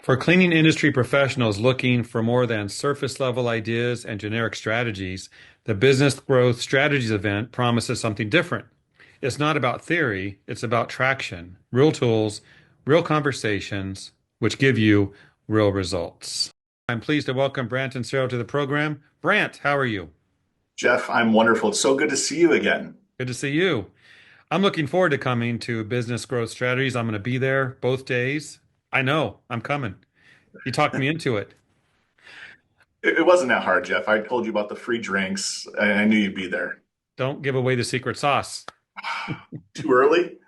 For cleaning industry professionals looking for more than surface level ideas and generic strategies, the Business Growth Strategies event promises something different. It's not about theory, it's about traction, real tools, real conversations, which give you real results. I'm pleased to welcome Brandt and Sarah to the program. Brandt, how are you? Jeff, I'm wonderful. It's so good to see you again. Good to see you. I'm looking forward to coming to Business Growth Strategies. I'm going to be there both days. I know, I'm coming. You talked me into it. It wasn't that hard, Jeff. I told you about the free drinks, and I knew you'd be there. Don't give away the secret sauce. Too early?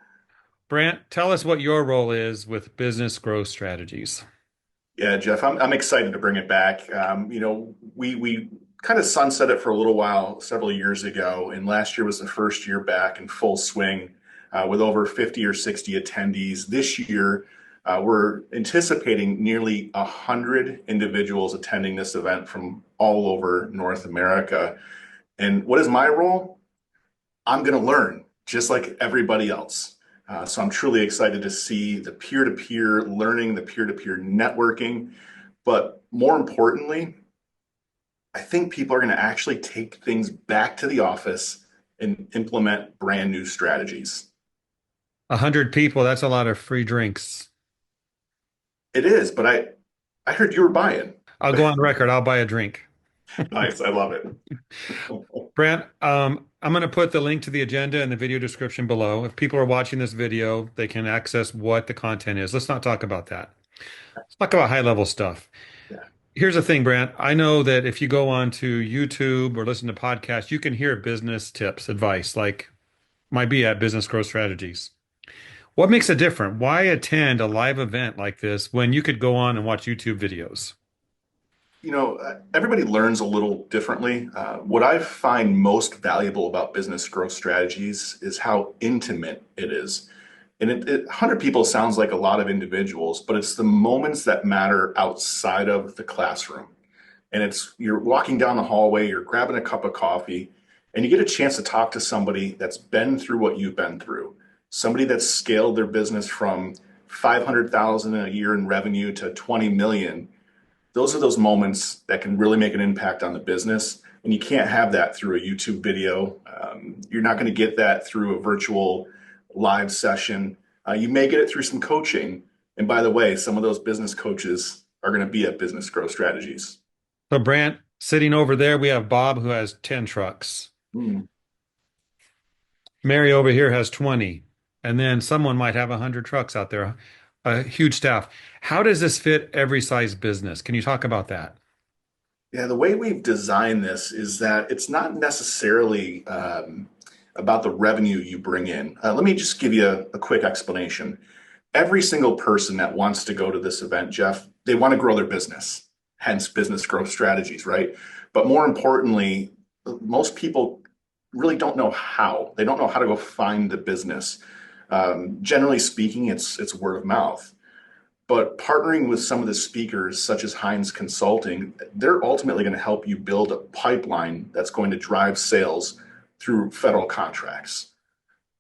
Brandt, tell us what your role is with business growth strategies. Yeah, Jeff, I'm excited to bring it back. We kind of sunset it for a little while several years ago, and last year was the first year back in full swing with over 50 or 60 attendees. This year, we're anticipating nearly 100 individuals attending this event from all over North America. And what is my role? I'm going to learn just like everybody else. So I'm truly excited to see the peer-to-peer learning, the peer-to-peer networking. But more importantly, I think people are going to actually take things back to the office and implement brand new strategies. 100 people, that's a lot of free drinks. It is, but I heard you were buying. I'll go on record. I'll buy a drink. Nice, I love it. Brandt, I'm going to put the link to the agenda in the video description below. If people are watching this video, they can access what the content is. Let's not talk about that. Let's talk about high level stuff. Yeah. Here's the thing, Brandt. I know that if you go on to YouTube or listen to podcasts, you can hear business tips, advice, like might be at Business Growth Strategies. What makes it different? Why attend a live event like this when you could go on and watch YouTube videos? Everybody learns a little differently. What I find most valuable about business growth strategies is how intimate it is. And 100 people sounds like a lot of individuals, but it's the moments that matter outside of the classroom. And you're walking down the hallway, you're grabbing a cup of coffee, and you get a chance to talk to somebody that's been through what you've been through. Somebody that's scaled their business from 500,000 a year in revenue to 20 million. Those are those moments that can really make an impact on the business. And you can't have that through a YouTube video. You're not going to get that through a virtual live session. You may get it through some coaching. And by the way, some of those business coaches are going to be at Business Growth Strategies. So, Brandt, sitting over there, we have Bob who has 10 trucks. Hmm. Mary over here has 20. And then someone might have 100 trucks out there, a huge staff. How does this fit every size business? Can you talk about that? Yeah, the way we've designed this is that it's not necessarily about the revenue you bring in. Let me just give you a quick explanation. Every single person that wants to go to this event, Jeff, they want to grow their business, hence business growth strategies, right? But more importantly, most people really don't know how. They don't know how to go find the business. Generally speaking, it's word of mouth. But partnering with some of the speakers, such as Heinz Consulting, they're ultimately going to help you build a pipeline that's going to drive sales through federal contracts.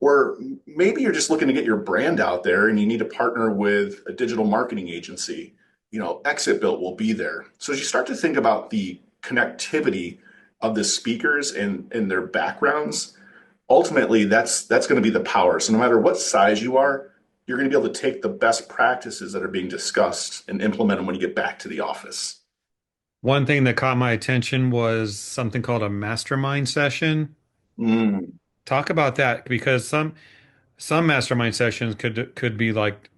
Or maybe you're just looking to get your brand out there and you need to partner with a digital marketing agency. Exit Built will be there. So as you start to think about the connectivity of the speakers and their backgrounds, ultimately that's going to be the power. So no matter what size you are, you're going to be able to take the best practices that are being discussed and implement them when you get back to the office. One thing that caught my attention was something called a mastermind session. Mm. Talk about that because some mastermind sessions could be like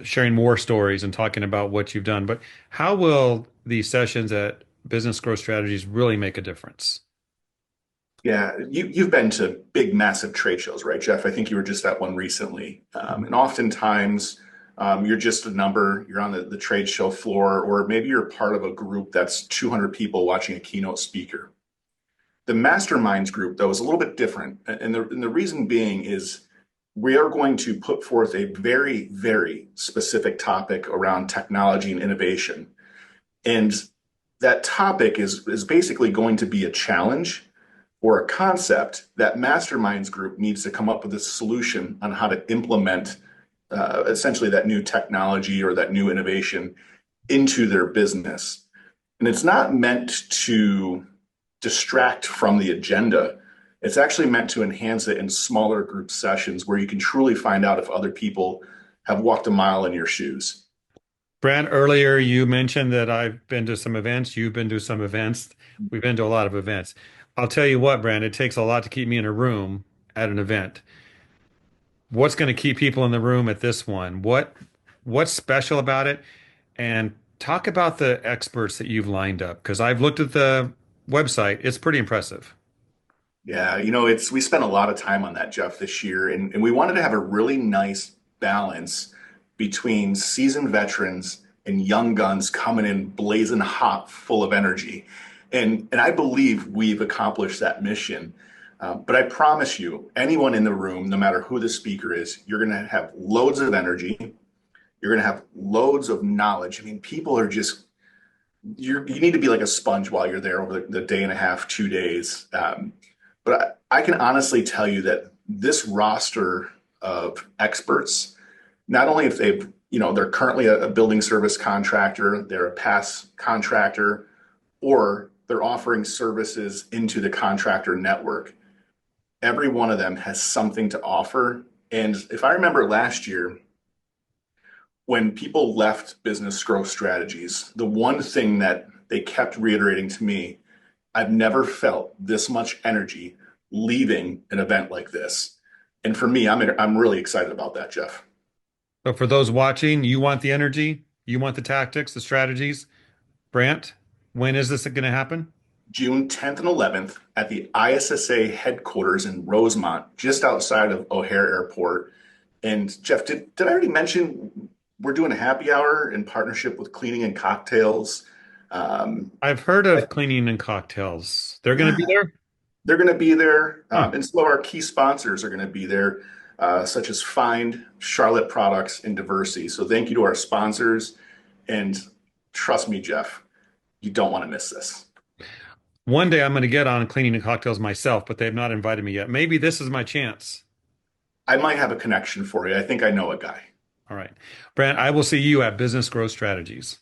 sharing war stories and talking about what you've done. But how will these sessions at Business Growth Strategies really make a difference? Yeah, you've been to big, massive trade shows, right, Jeff? I think you were just at one recently. And oftentimes, you're just a number, you're on the trade show floor, or maybe you're part of a group that's 200 people watching a keynote speaker. The masterminds group, though, is a little bit different. And the reason being is we are going to put forth a very, very specific topic around technology and innovation. And that topic is basically going to be a challenge or a concept that masterminds group needs to come up with a solution on how to implement essentially that new technology or that new innovation into their business. And it's not meant to distract from the agenda. It's actually meant to enhance it in smaller group sessions where you can truly find out if other people have walked a mile in your shoes. Brandt, earlier you mentioned that I've been to some events. You've been to some events. We've been to a lot of events. I'll tell you what, Brandt, it takes a lot to keep me in a room at an event. What's going to keep people in the room at this one? What's special about it? And talk about the experts that you've lined up because I've looked at the website. It's pretty impressive. Yeah, it's we spent a lot of time on that, Jeff, this year, and we wanted to have a really nice balance between seasoned veterans and young guns coming in blazing hot, full of energy. And I believe we've accomplished that mission. But I promise you, anyone in the room, no matter who the speaker is, you're going to have loads of energy. You're going to have loads of knowledge. I mean, people are just you need to be like a sponge while you're there over the day and a half, 2 days. But I can honestly tell you that this roster of experts, not only if they're currently a building service contractor, they're a past contractor, or they're offering services into the contractor network, every one of them has something to offer. And if I remember last year, when people left business growth strategies, the one thing that they kept reiterating to me, I've never felt this much energy leaving an event like this. And for me, I'm really excited about that, Jeff. So for those watching, you want the energy, you want the tactics, the strategies. Brandt, when is this going to happen? June 10th and 11th at the ISSA headquarters in Rosemont, just outside of O'Hare Airport. And Jeff, did I already mention we're doing a happy hour in partnership with Cleaning and Cocktails? Um, I've heard of cleaning and cocktails. They're going to be yeah, there? they're going to be there, Huh. and some of our key sponsors are going to be there, such as Find, Charlotte Products, and Diversity. So thank you to our sponsors, and trust me, Jeff, you don't want to miss this. One day I'm going to get on cleaning and cocktails myself, but they've not invited me yet. Maybe this is my chance. I might have a connection for you. I think I know a guy. All right. Brandt, I will see you at Business Growth Strategies.